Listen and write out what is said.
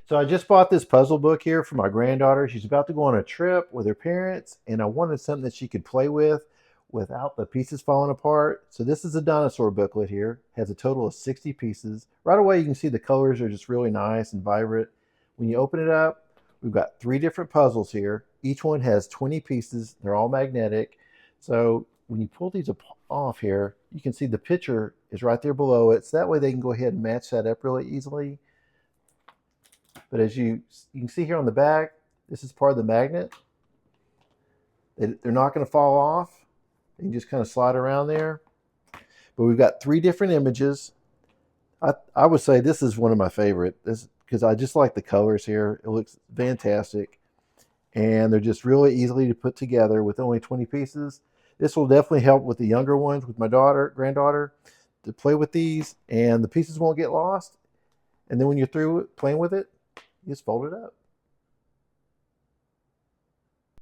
So I just bought this puzzle book here for my granddaughter. She's about to go on a trip with her parents, and I wanted something that she could play with without the pieces falling apart. So this is a dinosaur booklet here. It has a total of 60 pieces. Right away you can see the colors are just really nice and vibrant. When you open it up, we've got 3 different puzzles here. Each one has 20 pieces. They're all magnetic. So when you pull these off here, you can see the picture is right there below it. So that way they can go ahead and match that up really easily. But as you can see here on the back, this is part of the magnet. They're not going to fall off. You can just kind of slide around there. But we've got 3 different images. I would say this is one of my favorite, because I just like the colors here. It looks fantastic. And they're just really easily to put together with only 20 pieces. This will definitely help with the younger ones, with my granddaughter, to play with these, and the pieces won't get lost. And then when you're through playing with it, you just fold it up.